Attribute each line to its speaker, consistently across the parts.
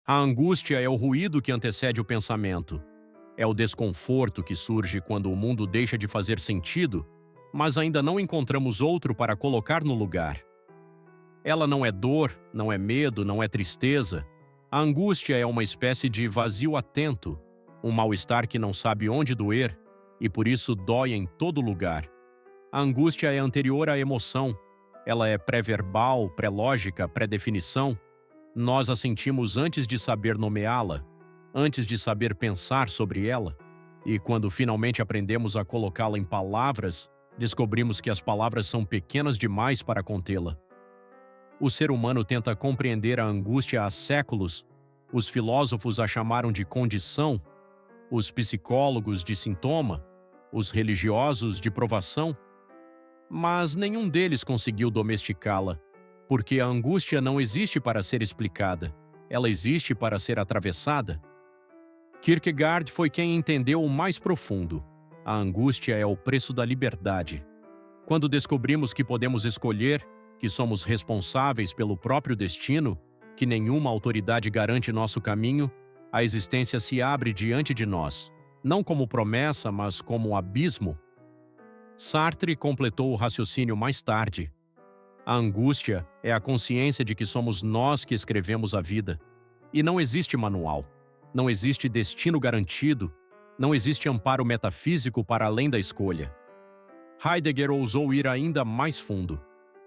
Speaker 1: A angústia é o ruído que antecede o pensamento. É o desconforto que surge quando o mundo deixa de fazer sentido, mas ainda não encontramos outro para colocar no lugar. Ela não é dor, não é medo, não é tristeza. A angústia é uma espécie de vazio atento, um mal-estar que não sabe onde doer e por isso dói em todo lugar. A angústia é anterior à emoção. Ela é pré-verbal, pré-lógica, pré-definição. Nós a sentimos antes de saber nomeá-la, antes de saber pensar sobre ela. E quando finalmente aprendemos a colocá-la em palavras, descobrimos que as palavras são pequenas demais para contê-la. O ser humano tenta compreender a angústia há séculos. Os filósofos a chamaram de condição, os psicólogos de sintoma, os religiosos de provação, mas nenhum deles conseguiu domesticá-la, porque a angústia não existe para ser explicada, ela existe para ser atravessada. Kierkegaard foi quem entendeu o mais profundo. A angústia é o preço da liberdade. Quando descobrimos que podemos escolher, que somos responsáveis pelo próprio destino, que nenhuma autoridade garante nosso caminho, a existência se abre diante de nós, não como promessa, mas como um abismo. Sartre completou o raciocínio mais tarde. A angústia é a consciência de que somos nós que escrevemos a vida. E não existe manual, não existe destino garantido, não existe amparo metafísico para além da escolha. Heidegger ousou ir ainda mais fundo.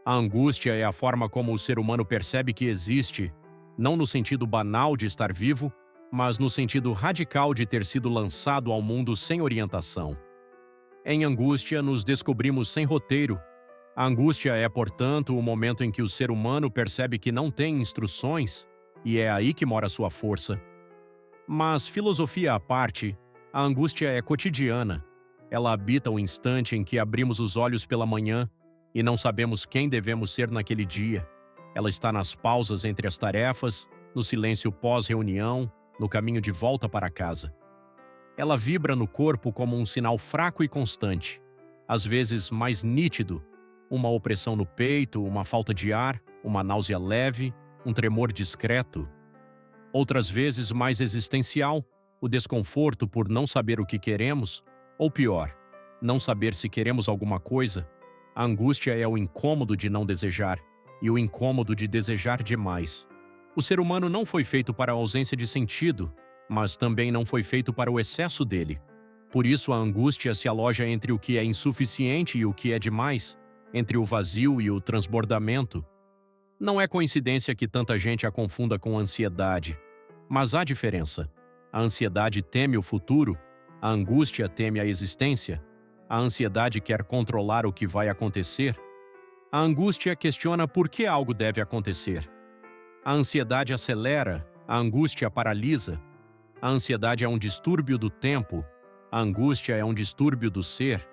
Speaker 1: A angústia é a forma como o ser humano percebe que existe, não no sentido banal de estar vivo, mas no sentido radical de ter sido lançado ao mundo sem orientação. Em angústia, nos descobrimos sem roteiro. A angústia é, portanto, o momento em que o ser humano percebe que não tem instruções, e é aí que mora sua força. Mas, filosofia à parte, a angústia é cotidiana. Ela habita o instante em que abrimos os olhos pela manhã e não sabemos quem devemos ser naquele dia. Ela está nas pausas entre as tarefas, no silêncio pós-reunião, no caminho de volta para casa. Ela vibra no corpo como um sinal fraco e constante, às vezes mais nítido, uma opressão no peito, uma falta de ar, uma náusea leve, um tremor discreto. Outras vezes mais existencial, o desconforto por não saber o que queremos, ou pior, não saber se queremos alguma coisa. A angústia é o incômodo de não desejar, e o incômodo de desejar demais. O ser humano não foi feito para a ausência de sentido, mas também não foi feito para o excesso dele. Por isso a angústia se aloja entre o que é insuficiente e o que é demais, entre o vazio e o transbordamento. Não é coincidência que tanta gente a confunda com ansiedade, mas há diferença. A ansiedade teme o futuro, a angústia teme a existência. A ansiedade quer controlar o que vai acontecer. A angústia questiona por que algo deve acontecer. A ansiedade acelera, a angústia paralisa. A ansiedade é um distúrbio do tempo, a angústia é um distúrbio do ser,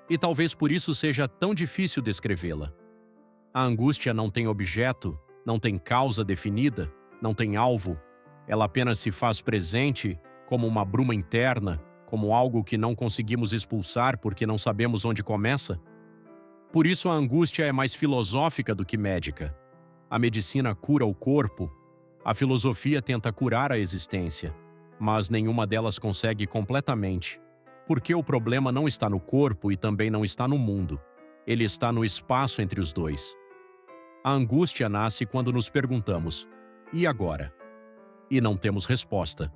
Speaker 1: e talvez por isso seja tão difícil descrevê-la. A angústia não tem objeto, não tem causa definida, não tem alvo. Ela apenas se faz presente como uma bruma interna, como algo que não conseguimos expulsar porque não sabemos onde começa. Por isso a angústia é mais filosófica do que médica. A medicina cura o corpo, a filosofia tenta curar a existência, mas nenhuma delas consegue completamente, porque o problema não está no corpo e também não está no mundo. Ele está no espaço entre os dois. A angústia nasce quando nos perguntamos: e agora? E não temos resposta.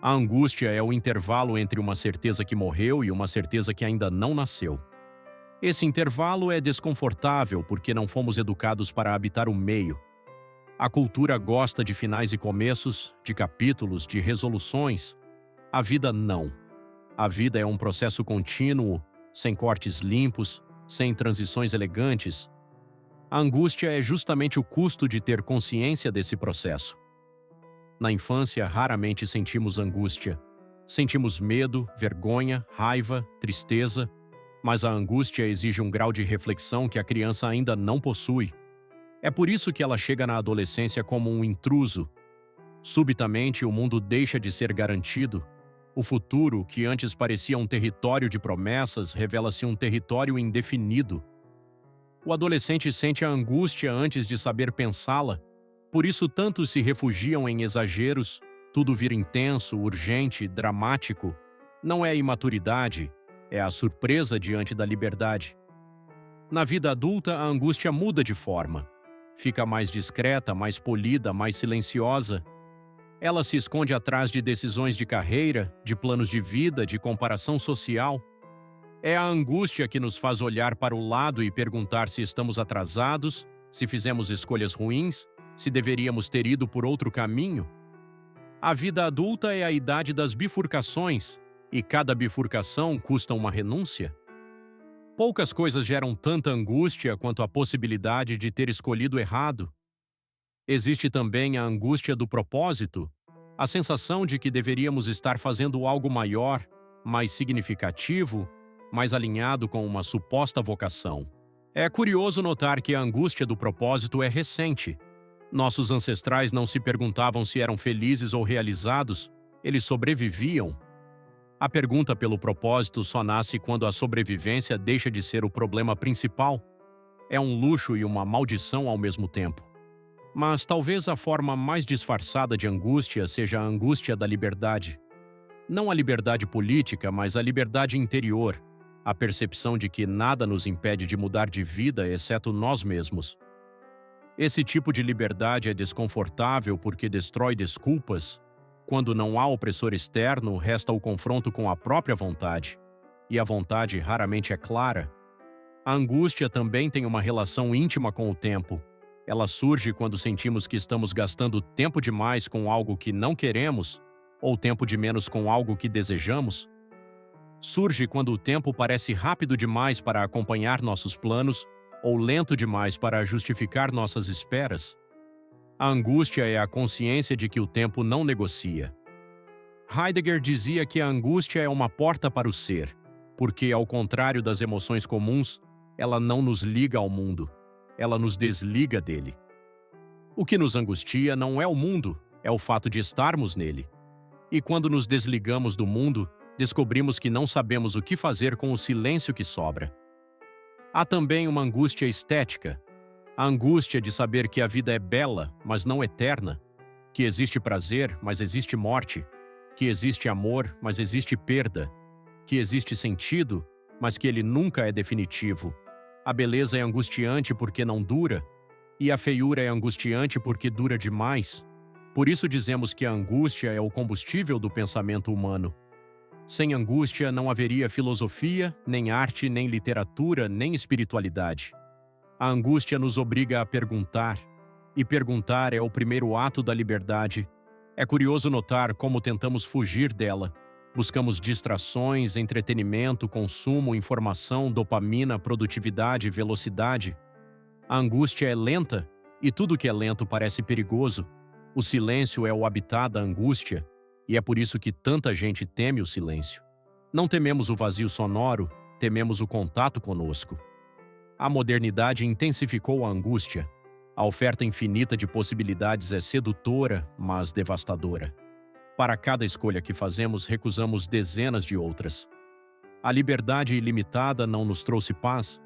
Speaker 1: A angústia é o intervalo entre uma certeza que morreu e uma certeza que ainda não nasceu. Esse intervalo é desconfortável porque não fomos educados para habitar o meio. A cultura gosta de finais e começos, de capítulos, de resoluções. A vida não. A vida é um processo contínuo, sem cortes limpos, sem transições elegantes. A angústia é justamente o custo de ter consciência desse processo. Na infância, raramente sentimos angústia. Sentimos medo, vergonha, raiva, tristeza, mas a angústia exige um grau de reflexão que a criança ainda não possui. É por isso que ela chega na adolescência como um intruso. Subitamente, o mundo deixa de ser garantido. O futuro, que antes parecia um território de promessas, revela-se um território indefinido. O adolescente sente a angústia antes de saber pensá-la. Por isso tantos se refugiam em exageros, tudo vira intenso, urgente, dramático. Não é a imaturidade, é a surpresa diante da liberdade. Na vida adulta, a angústia muda de forma. Fica mais discreta, mais polida, mais silenciosa. Ela se esconde atrás de decisões de carreira, de planos de vida, de comparação social. É a angústia que nos faz olhar para o lado e perguntar se estamos atrasados, se fizemos escolhas ruins, se deveríamos ter ido por outro caminho. A vida adulta é a idade das bifurcações, e cada bifurcação custa uma renúncia. Poucas coisas geram tanta angústia quanto a possibilidade de ter escolhido errado. Existe também a angústia do propósito, a sensação de que deveríamos estar fazendo algo maior, mais significativo, mais alinhado com uma suposta vocação. É curioso notar que a angústia do propósito é recente. Nossos ancestrais não se perguntavam se eram felizes ou realizados, eles sobreviviam. A pergunta pelo propósito só nasce quando a sobrevivência deixa de ser o problema principal. É um luxo e uma maldição ao mesmo tempo. Mas talvez a forma mais disfarçada de angústia seja a angústia da liberdade. Não a liberdade política, mas a liberdade interior, a percepção de que nada nos impede de mudar de vida exceto nós mesmos. Esse tipo de liberdade é desconfortável porque destrói desculpas. Quando não há opressor externo, resta o confronto com a própria vontade. E a vontade raramente é clara. A angústia também tem uma relação íntima com o tempo. Ela surge quando sentimos que estamos gastando tempo demais com algo que não queremos, ou tempo de menos com algo que desejamos. Surge quando o tempo parece rápido demais para acompanhar nossos planos, ou lento demais para justificar nossas esperas. A angústia é a consciência de que o tempo não negocia. Heidegger dizia que a angústia é uma porta para o ser, porque, ao contrário das emoções comuns, ela não nos liga ao mundo, ela nos desliga dele. O que nos angustia não é o mundo, é o fato de estarmos nele. E quando nos desligamos do mundo, descobrimos que não sabemos o que fazer com o silêncio que sobra. Há também uma angústia estética, a angústia de saber que a vida é bela, mas não eterna, que existe prazer, mas existe morte, que existe amor, mas existe perda, que existe sentido, mas que ele nunca é definitivo. A beleza é angustiante porque não dura, e a feiura é angustiante porque dura demais. Por isso dizemos que a angústia é o combustível do pensamento humano. Sem angústia não haveria filosofia, nem arte, nem literatura, nem espiritualidade. A angústia nos obriga a perguntar, e perguntar é o primeiro ato da liberdade. É curioso notar como tentamos fugir dela. Buscamos distrações, entretenimento, consumo, informação, dopamina, produtividade, velocidade. A angústia é lenta, e tudo que é lento parece perigoso. O silêncio é o habitat da angústia, e é por isso que tanta gente teme o silêncio. Não tememos o vazio sonoro, tememos o contato conosco. A modernidade intensificou a angústia. A oferta infinita de possibilidades é sedutora, mas devastadora. Para cada escolha que fazemos, recusamos dezenas de outras. A liberdade ilimitada não nos trouxe paz,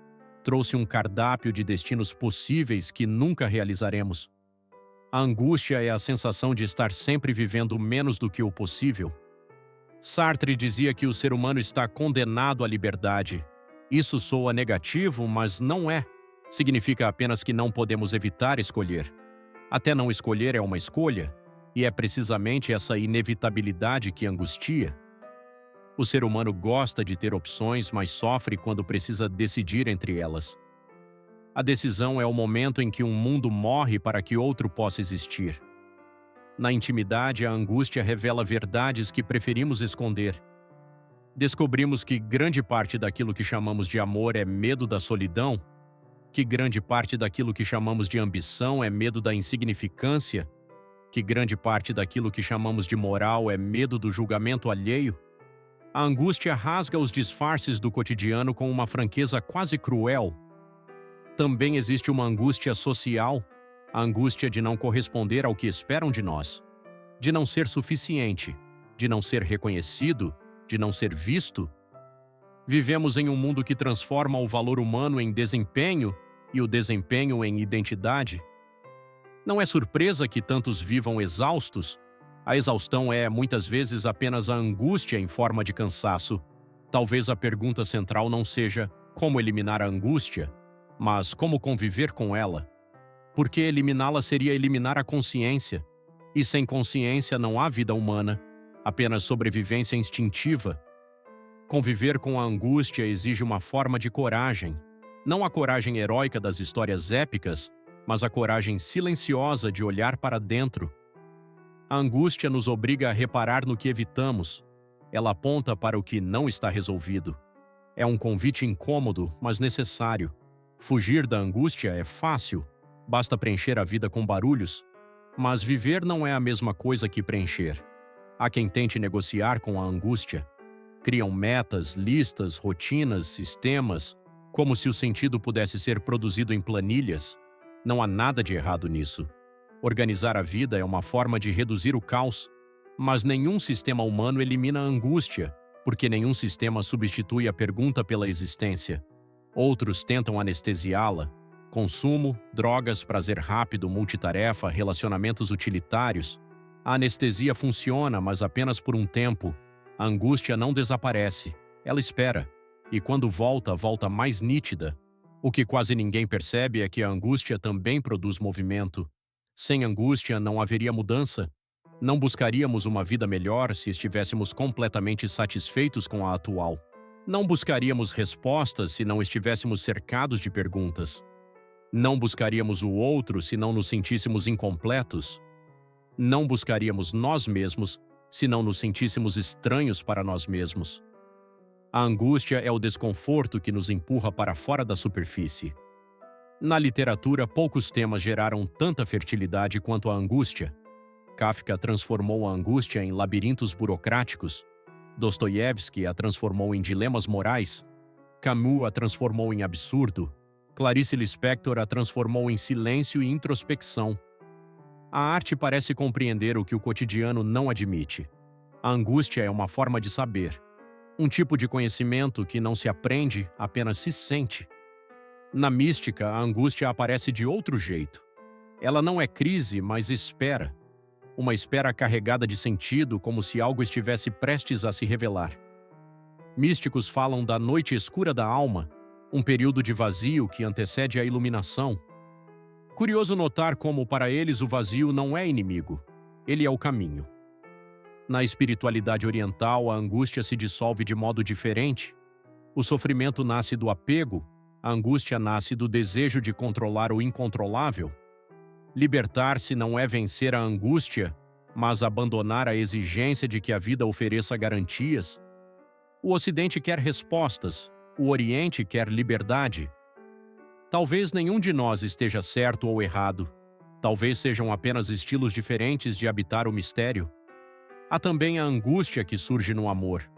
Speaker 1: trouxe um cardápio de destinos possíveis que nunca realizaremos. A angústia é a sensação de estar sempre vivendo menos do que o possível. Sartre dizia que o ser humano está condenado à liberdade. Isso soa negativo, mas não é. Significa apenas que não podemos evitar escolher. Até não escolher é uma escolha, e é precisamente essa inevitabilidade que angustia. O ser humano gosta de ter opções, mas sofre quando precisa decidir entre elas. A decisão é o momento em que um mundo morre para que outro possa existir. Na intimidade, a angústia revela verdades que preferimos esconder. Descobrimos que grande parte daquilo que chamamos de amor é medo da solidão, que grande parte daquilo que chamamos de ambição é medo da insignificância, que grande parte daquilo que chamamos de moral é medo do julgamento alheio. A angústia rasga os disfarces do cotidiano com uma franqueza quase cruel. Também existe uma angústia social, a angústia de não corresponder ao que esperam de nós, de não ser suficiente, de não ser reconhecido, de não ser visto. Vivemos em um mundo que transforma o valor humano em desempenho e o desempenho em identidade. Não é surpresa que tantos vivam exaustos. A exaustão é, muitas vezes, apenas a angústia em forma de cansaço. Talvez a pergunta central não seja como eliminar a angústia, mas como conviver com ela. Porque eliminá-la seria eliminar a consciência. E sem consciência não há vida humana, apenas sobrevivência instintiva. Conviver com a angústia exige uma forma de coragem. Não a coragem heróica das histórias épicas, mas a coragem silenciosa de olhar para dentro. A angústia nos obriga a reparar no que evitamos. Ela aponta para o que não está resolvido. É um convite incômodo, mas necessário. Fugir da angústia é fácil. Basta preencher a vida com barulhos. Mas viver não é a mesma coisa que preencher. Há quem tente negociar com a angústia. Criam metas, listas, rotinas, sistemas, como se o sentido pudesse ser produzido em planilhas. Não há nada de errado nisso. Organizar a vida é uma forma de reduzir o caos, mas nenhum sistema humano elimina a angústia, porque nenhum sistema substitui a pergunta pela existência. Outros tentam anestesiá-la. Consumo, drogas, prazer rápido, multitarefa, relacionamentos utilitários. A anestesia funciona, mas apenas por um tempo. A angústia não desaparece, ela espera. E quando volta, volta mais nítida. O que quase ninguém percebe é que a angústia também produz movimento. Sem angústia não haveria mudança. Não buscaríamos uma vida melhor se estivéssemos completamente satisfeitos com a atual. Não buscaríamos respostas se não estivéssemos cercados de perguntas. Não buscaríamos o outro se não nos sentíssemos incompletos. Não buscaríamos nós mesmos se não nos sentíssemos estranhos para nós mesmos. A angústia é o desconforto que nos empurra para fora da superfície. Na literatura, poucos temas geraram tanta fertilidade quanto a angústia. Kafka transformou a angústia em labirintos burocráticos. Dostoiévski a transformou em dilemas morais. Camus a transformou em absurdo. Clarice Lispector a transformou em silêncio e introspecção. A arte parece compreender o que o cotidiano não admite. A angústia é uma forma de saber. Um tipo de conhecimento que não se aprende, apenas se sente. Na mística, a angústia aparece de outro jeito. Ela não é crise, mas espera. Uma espera carregada de sentido, como se algo estivesse prestes a se revelar. Místicos falam da noite escura da alma, um período de vazio que antecede a iluminação. Curioso notar como, para eles, o vazio não é inimigo. Ele é o caminho. Na espiritualidade oriental, a angústia se dissolve de modo diferente. O sofrimento nasce do apego, a angústia nasce do desejo de controlar o incontrolável. Libertar-se não é vencer a angústia, mas abandonar a exigência de que a vida ofereça garantias. O Ocidente quer respostas, o Oriente quer liberdade. Talvez nenhum de nós esteja certo ou errado. Talvez sejam apenas estilos diferentes de habitar o mistério. Há também a angústia que surge no amor.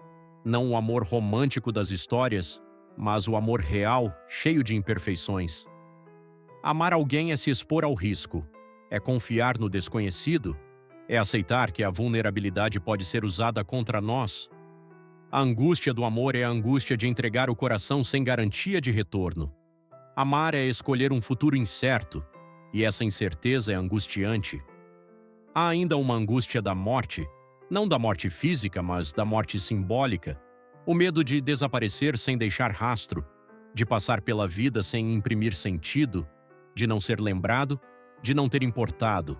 Speaker 1: Não o amor romântico das histórias, mas o amor real, cheio de imperfeições. Amar alguém é se expor ao risco. É confiar no desconhecido. É aceitar que a vulnerabilidade pode ser usada contra nós. A angústia do amor é a angústia de entregar o coração sem garantia de retorno. Amar é escolher um futuro incerto, e essa incerteza é angustiante. Há ainda uma angústia da morte, não da morte física, mas da morte simbólica. O medo de desaparecer sem deixar rastro, de passar pela vida sem imprimir sentido, de não ser lembrado, de não ter importado.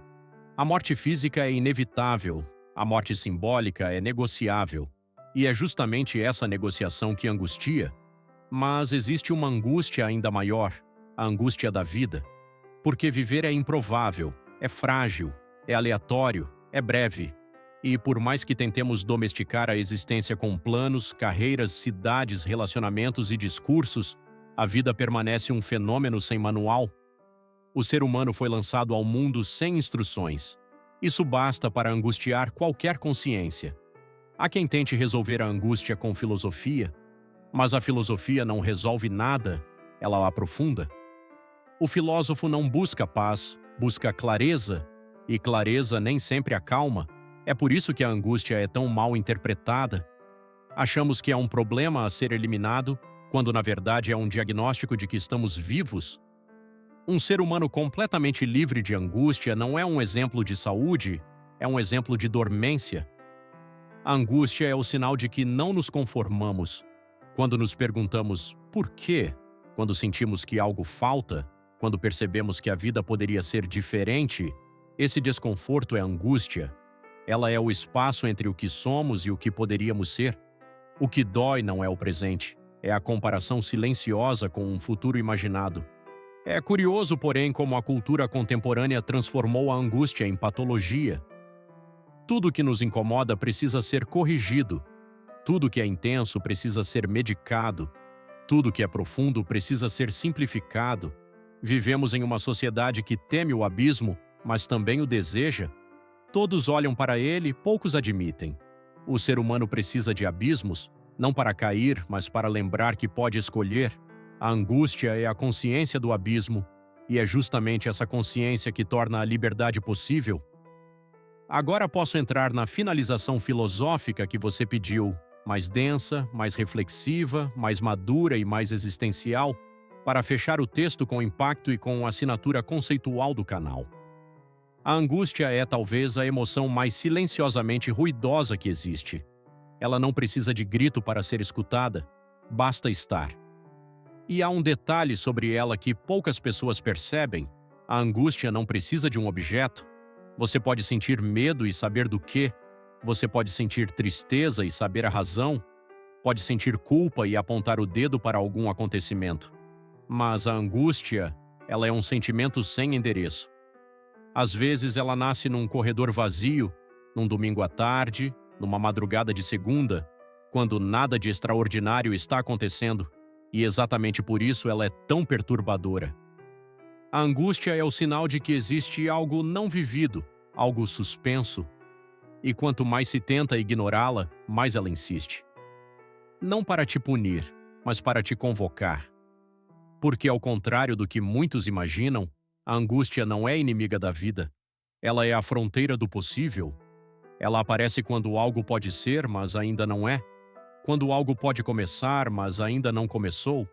Speaker 1: A morte física é inevitável, a morte simbólica é negociável. E é justamente essa negociação que angustia. Mas existe uma angústia ainda maior, a angústia da vida. Porque viver é improvável, é frágil, é aleatório, é breve. E por mais que tentemos domesticar a existência com planos, carreiras, cidades, relacionamentos e discursos, a vida permanece um fenômeno sem manual. O ser humano foi lançado ao mundo sem instruções. Isso basta para angustiar qualquer consciência. Há quem tente resolver a angústia com filosofia, mas a filosofia não resolve nada, ela a aprofunda. O filósofo não busca paz, busca clareza, e clareza nem sempre acalma. É por isso que a angústia é tão mal interpretada. Achamos que é um problema a ser eliminado, quando na verdade é um diagnóstico de que estamos vivos. Um ser humano completamente livre de angústia não é um exemplo de saúde, é um exemplo de dormência. A angústia é o sinal de que não nos conformamos. Quando nos perguntamos por quê, quando sentimos que algo falta, quando percebemos que a vida poderia ser diferente, esse desconforto é angústia. Ela é o espaço entre o que somos e o que poderíamos ser. O que dói não é o presente, é a comparação silenciosa com um futuro imaginado. É curioso, porém, como a cultura contemporânea transformou a angústia em patologia. Tudo que nos incomoda precisa ser corrigido. Tudo que é intenso precisa ser medicado. Tudo que é profundo precisa ser simplificado. Vivemos em uma sociedade que teme o abismo, mas também o deseja. Todos olham para ele, poucos admitem. O ser humano precisa de abismos, não para cair, mas para lembrar que pode escolher. A angústia é a consciência do abismo, e é justamente essa consciência que torna a liberdade possível. Agora posso entrar na finalização filosófica que você pediu, mais densa, mais reflexiva, mais madura e mais existencial, para fechar o texto com impacto e com assinatura conceitual do canal. A angústia é talvez a emoção mais silenciosamente ruidosa que existe. Ela não precisa de grito para ser escutada, basta estar. E há um detalhe sobre ela que poucas pessoas percebem: a angústia não precisa de um objeto. Você pode sentir medo e saber do quê. Você pode sentir tristeza e saber a razão. Pode sentir culpa e apontar o dedo para algum acontecimento. Mas a angústia, ela é um sentimento sem endereço. Às vezes ela nasce num corredor vazio, num domingo à tarde, numa madrugada de segunda, quando nada de extraordinário está acontecendo, e exatamente por isso ela é tão perturbadora. A angústia é o sinal de que existe algo não vivido, algo suspenso, e quanto mais se tenta ignorá-la, mais ela insiste. Não para te punir, mas para te convocar. Porque, ao contrário do que muitos imaginam, a angústia não é inimiga da vida. Ela é a fronteira do possível. Ela aparece quando algo pode ser, mas ainda não é. Quando algo pode começar, mas ainda não começou.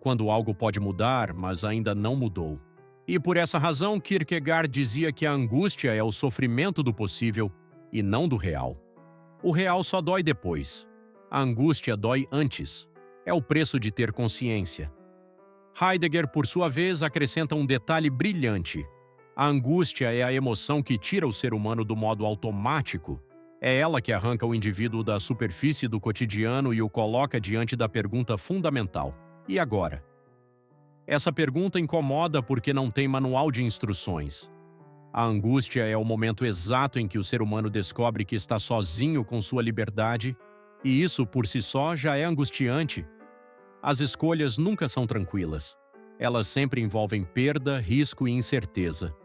Speaker 1: Quando algo pode mudar, mas ainda não mudou. E por essa razão, Kierkegaard dizia que a angústia é o sofrimento do possível e não do real. O real só dói depois. A angústia dói antes. É o preço de ter consciência. Heidegger, por sua vez, acrescenta um detalhe brilhante. A angústia é a emoção que tira o ser humano do modo automático. É ela que arranca o indivíduo da superfície do cotidiano e o coloca diante da pergunta fundamental: e agora? Essa pergunta incomoda porque não tem manual de instruções. A angústia é o momento exato em que o ser humano descobre que está sozinho com sua liberdade, e isso por si só já é angustiante. As escolhas nunca são tranquilas. Elas sempre envolvem perda, risco e incerteza.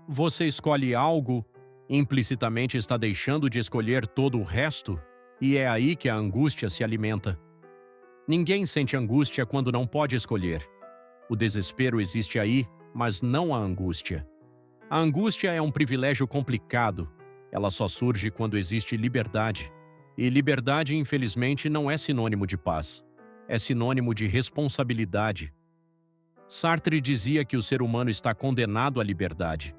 Speaker 1: Você escolhe algo, implicitamente está deixando de escolher todo o resto, e é aí que a angústia se alimenta. Ninguém sente angústia quando não pode escolher. O desespero existe aí, mas não a angústia. A angústia é um privilégio complicado. Ela só surge quando existe liberdade. E liberdade, infelizmente, não é sinônimo de paz. É sinônimo de responsabilidade. Sartre dizia que o ser humano está condenado à liberdade.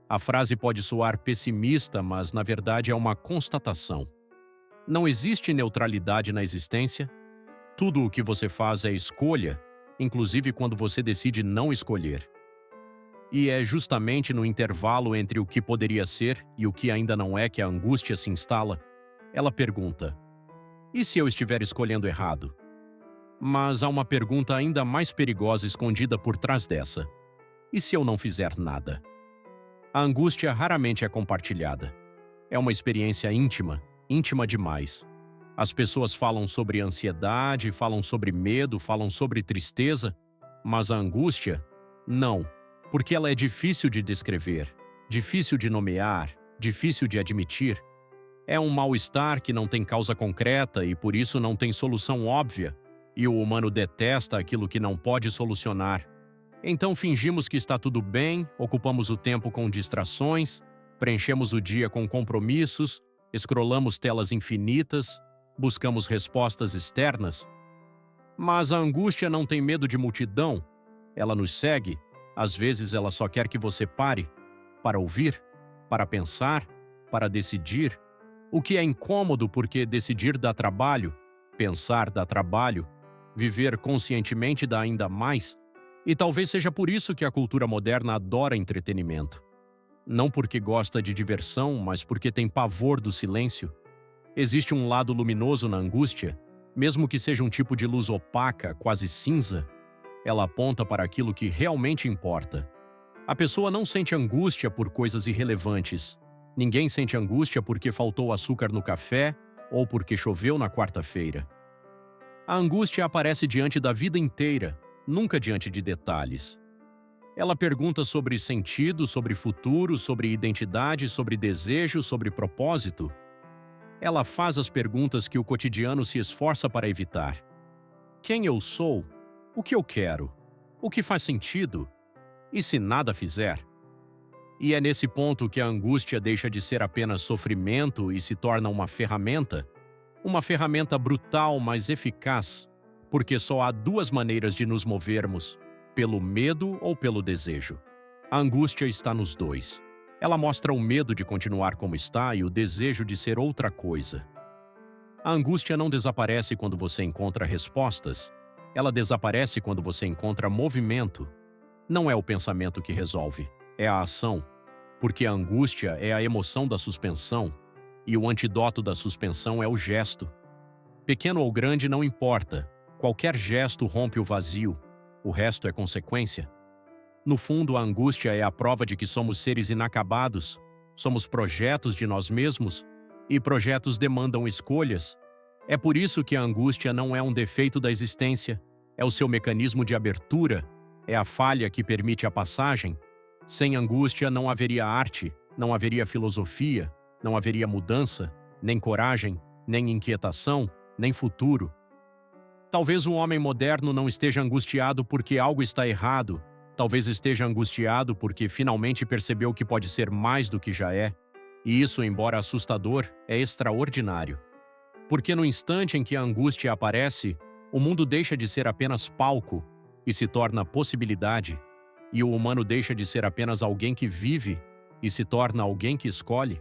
Speaker 1: A frase pode soar pessimista, mas na verdade é uma constatação. Não existe neutralidade na existência. Tudo o que você faz é escolha, inclusive quando você decide não escolher. E é justamente no intervalo entre o que poderia ser e o que ainda não é que a angústia se instala. Ela pergunta: e se eu estiver escolhendo errado? Mas há uma pergunta ainda mais perigosa escondida por trás dessa: e se eu não fizer nada? A angústia raramente é compartilhada. É uma experiência íntima, íntima demais. As pessoas falam sobre ansiedade, falam sobre medo, falam sobre tristeza, mas a angústia, não, porque ela é difícil de descrever, difícil de nomear, difícil de admitir. É um mal-estar que não tem causa concreta e por isso não tem solução óbvia, e o humano detesta aquilo que não pode solucionar. Então fingimos que está tudo bem, ocupamos o tempo com distrações, preenchemos o dia com compromissos, escrolamos telas infinitas, buscamos respostas externas. Mas a angústia não tem medo de multidão, ela nos segue, Às vezes ela só quer que você pare para ouvir, para pensar, para decidir. O que é incômodo porque decidir dá trabalho, pensar dá trabalho, viver conscientemente dá ainda mais. E talvez seja por isso que a cultura moderna adora entretenimento. Não porque gosta de diversão, mas porque tem pavor do silêncio. Existe um lado luminoso na angústia, mesmo que seja um tipo de luz opaca, quase cinza. Ela aponta para aquilo que realmente importa. A pessoa não sente angústia por coisas irrelevantes. Ninguém sente angústia porque faltou açúcar no café ou porque choveu na quarta-feira. A angústia aparece diante da vida inteira, nunca diante de detalhes. Ela pergunta sobre sentido, sobre futuro, sobre identidade, sobre desejo, sobre propósito. Ela faz as perguntas que o cotidiano se esforça para evitar. Quem eu sou? O que eu quero? O que faz sentido? E se nada fizer? E é nesse ponto que a angústia deixa de ser apenas sofrimento e se torna uma ferramenta brutal, mas eficaz, porque só há duas maneiras de nos movermos: pelo medo ou pelo desejo. A angústia está nos dois. Ela mostra o medo de continuar como está e o desejo de ser outra coisa. A angústia não desaparece quando você encontra respostas. Ela desaparece quando você encontra movimento. Não é o pensamento que resolve, é a ação. Porque a angústia é a emoção da suspensão, e o antídoto da suspensão é o gesto. Pequeno ou grande não importa. Qualquer gesto rompe o vazio. O resto é consequência. No fundo, a angústia é a prova de que somos seres inacabados, somos projetos de nós mesmos, e projetos demandam escolhas. É por isso que a angústia não é um defeito da existência, é o seu mecanismo de abertura, é a falha que permite a passagem. Sem angústia não haveria arte, não haveria filosofia, não haveria mudança, nem coragem, nem inquietação, nem futuro. Talvez o homem moderno não esteja angustiado porque algo está errado. Talvez esteja angustiado porque finalmente percebeu que pode ser mais do que já é. E isso, embora assustador, é extraordinário. Porque no instante em que a angústia aparece, o mundo deixa de ser apenas palco e se torna possibilidade. E o humano deixa de ser apenas alguém que vive e se torna alguém que escolhe.